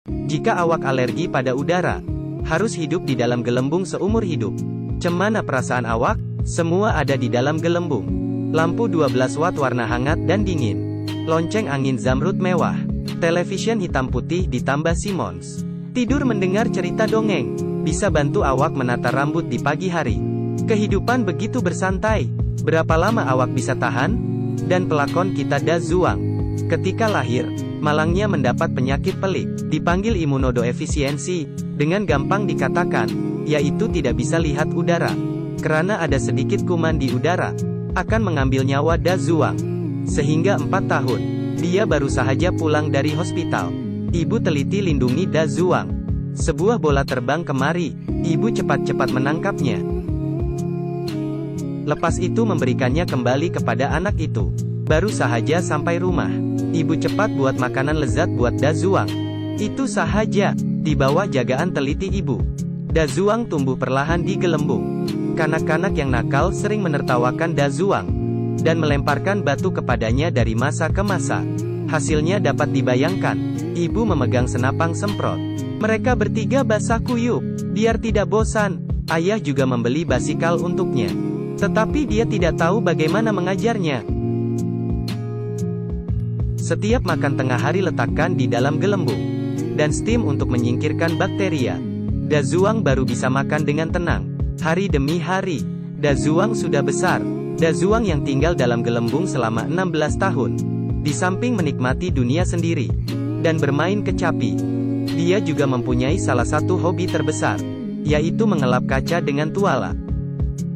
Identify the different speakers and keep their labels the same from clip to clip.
Speaker 1: Jika awak alergi pada udara, harus hidup di dalam gelembung seumur hidup. Cemana perasaan awak? Semua ada di dalam gelembung. Lampu 12 watt warna hangat dan dingin. Lonceng angin zamrud mewah. Television hitam putih ditambah Simmons. Tidur mendengar cerita dongeng. Bisa bantu awak menata rambut di pagi hari. Kehidupan begitu bersantai. Berapa lama awak bisa tahan? Dan pelakon kita Da Zuang. Ketika lahir, malangnya mendapat penyakit pelik, dipanggil imunodeefisiensi, dengan gampang dikatakan, yaitu tidak bisa lihat udara. Karena ada sedikit kuman di udara, akan mengambil nyawa Da Zuang. Sehingga 4 tahun, dia baru saja pulang dari hospital. Ibu teliti lindungi Da Zuang. Sebuah bola terbang kemari, ibu cepat-cepat menangkapnya. Lepas itu memberikannya kembali kepada anak itu. Baru sahaja sampai rumah, ibu cepat buat makanan lezat buat Da Zuang. Itu sahaja, di bawah jagaan teliti ibu. Da Zuang tumbuh perlahan di gelembung. Kanak-kanak yang nakal sering menertawakan Da Zuang, dan melemparkan batu kepadanya dari masa ke masa. Hasilnya dapat dibayangkan, ibu memegang senapang semprot. Mereka bertiga basah kuyup, biar tidak bosan. Ayah juga membeli basikal untuknya. Tetapi dia tidak tahu bagaimana mengajarnya. Setiap makan tengah hari letakkan di dalam gelembung, dan steam untuk menyingkirkan bakteria. Da Zuang baru bisa makan dengan tenang. Hari demi hari, Da Zuang sudah besar. Da Zuang yang tinggal dalam gelembung selama 16 tahun. Di samping menikmati dunia sendiri, dan bermain kecapi, dia juga mempunyai salah satu hobi terbesar, yaitu mengelap kaca dengan tuala.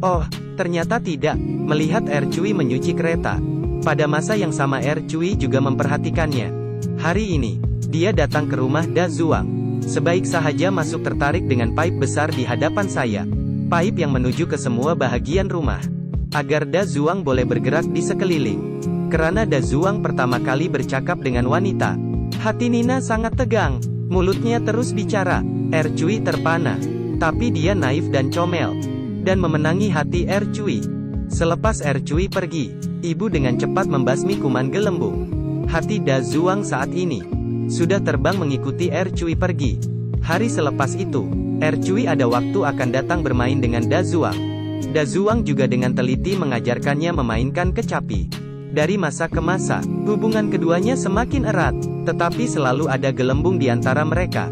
Speaker 1: Oh, ternyata tidak, melihat Cui menyuci kereta. Pada masa yang sama Cui juga memperhatikannya. Hari ini, dia datang ke rumah Da Zuang. Sebaik sahaja masuk tertarik dengan pipe besar di hadapan saya. Pipe yang menuju ke semua bahagian rumah. Agar Da Zuang boleh bergerak di sekeliling. Karena Da Zuang pertama kali bercakap dengan wanita. Hati Nina sangat tegang. Mulutnya terus bicara. Cui terpana. Tapi dia naif dan comel. Dan memenangi hati Cui. Selepas Cui pergi, ibu dengan cepat membasmi kuman gelembung. Hati Da Zuang saat ini sudah terbang mengikuti Cui pergi. Hari selepas itu, Cui ada waktu akan datang bermain dengan Da Zuang. Da Zuang juga dengan teliti mengajarkannya memainkan kecapi. Dari masa ke masa, hubungan keduanya semakin erat, tetapi selalu ada gelembung di antara mereka.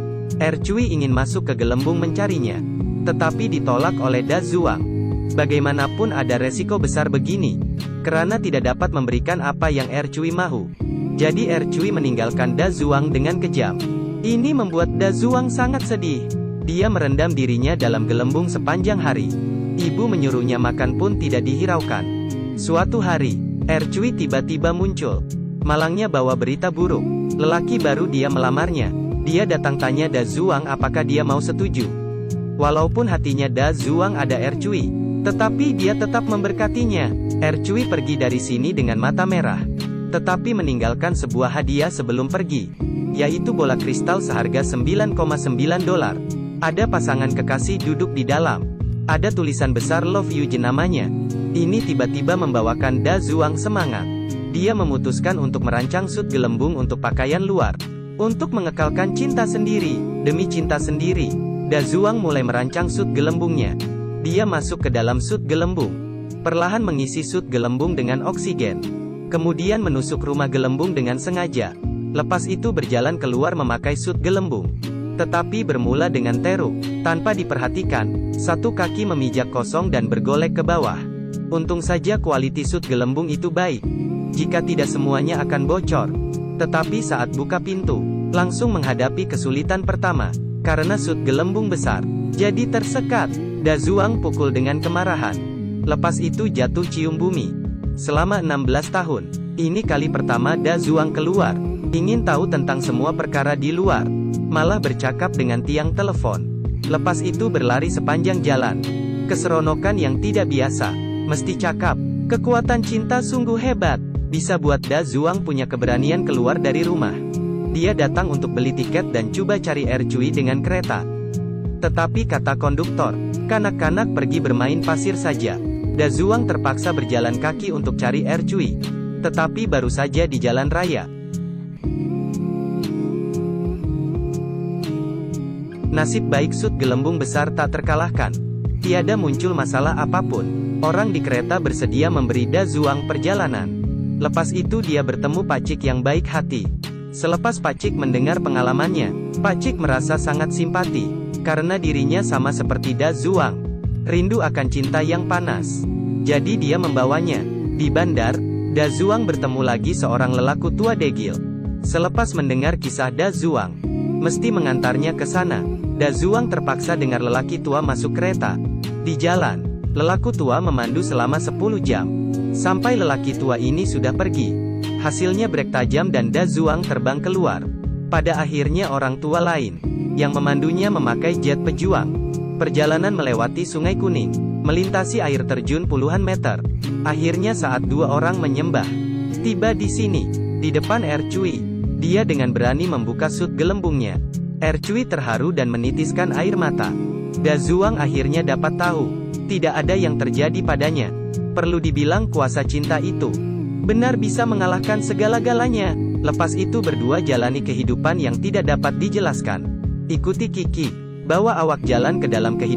Speaker 1: Cui ingin masuk ke gelembung mencarinya, tetapi ditolak oleh Da Zuang. Bagaimanapun ada resiko besar begini, karena tidak dapat memberikan apa yang Cui mahu. Jadi Cui meninggalkan Da Zuang dengan kejam. Ini membuat Da Zuang sangat sedih. Dia merendam dirinya dalam gelembung sepanjang hari. Ibu menyuruhnya makan pun tidak dihiraukan. Suatu hari, Cui tiba-tiba muncul. Malangnya bawa berita buruk. Lelaki baru dia melamarnya. Dia datang tanya Da Zuang apakah dia mau setuju. Walaupun hatinya Da Zuang ada Cui, tetapi dia tetap memberkatinya. Cui pergi dari sini dengan mata merah, tetapi meninggalkan sebuah hadiah sebelum pergi, yaitu bola kristal seharga $9,9. Ada pasangan kekasih duduk di dalam. Ada tulisan besar Love You namanya. Ini tiba-tiba membawakan Da Zuang semangat. Dia memutuskan untuk merancang sut gelembung untuk pakaian luar. Untuk mengekalkan cinta sendiri, demi cinta sendiri. Da Zuang mulai merancang sut gelembungnya. Dia masuk ke dalam sut gelembung. Perlahan mengisi sut gelembung dengan oksigen. Kemudian menusuk rumah gelembung dengan sengaja. Lepas itu berjalan keluar memakai sut gelembung. Tetapi bermula dengan teruk. Tanpa diperhatikan, satu kaki memijak kosong dan bergolek ke bawah. Untung saja kualiti sut gelembung itu baik. Jika tidak semuanya akan bocor. Tetapi saat buka pintu, langsung menghadapi kesulitan pertama. Karena sut gelembung besar, jadi tersekat. Da Zuang pukul dengan kemarahan. Lepas itu jatuh cium bumi. Selama 16 tahun, ini kali pertama Da Zuang keluar. Ingin tahu tentang semua perkara di luar. Malah bercakap dengan tiang telepon. Lepas itu berlari sepanjang jalan. Keseronokan yang tidak biasa. Mesti cakap. Kekuatan cinta sungguh hebat. Bisa buat Da Zuang punya keberanian keluar dari rumah. Dia datang untuk beli tiket dan coba cari Cui dengan kereta. Tetapi kata konduktor, kanak-kanak pergi bermain pasir saja. Da Zuang terpaksa berjalan kaki untuk cari Cui. Tetapi baru saja di jalan raya, Nasib baik Sud Gelembung Besar tak terkalahkan. Tiada muncul masalah apapun. Orang di kereta bersedia memberi Da Zuang perjalanan. Lepas itu dia bertemu Pak Cik yang baik hati. Selepas Pak Cik mendengar pengalamannya, Pak Cik merasa sangat simpati. Karena dirinya sama seperti Da Zuang. Rindu akan cinta yang panas. Jadi dia membawanya. Di bandar, Da Zuang bertemu lagi seorang lelaku tua degil. Selepas mendengar kisah Da Zuang, mesti mengantarnya ke sana. Da Zuang terpaksa dengar lelaki tua masuk kereta. Di jalan, lelaku tua memandu selama 10 jam. Sampai lelaki tua ini sudah pergi. Hasilnya brek tajam dan Da Zuang terbang keluar. Pada akhirnya orang tua lain, yang memandunya memakai jet pejuang. Perjalanan melewati Sungai Kuning, melintasi air terjun puluhan meter. Akhirnya saat dua orang menyembah, tiba di sini, di depan Er Cui, dia dengan berani membuka sut gelembungnya. Er Cui terharu dan menitiskan air mata. Da Zuang akhirnya dapat tahu, tidak ada yang terjadi padanya. Perlu dibilang kuasa cinta itu benar bisa mengalahkan segala-galanya. Lepas itu berdua jalani kehidupan yang tidak dapat dijelaskan. Ikuti Kiki, bawa awak jalan ke dalam kehidupan.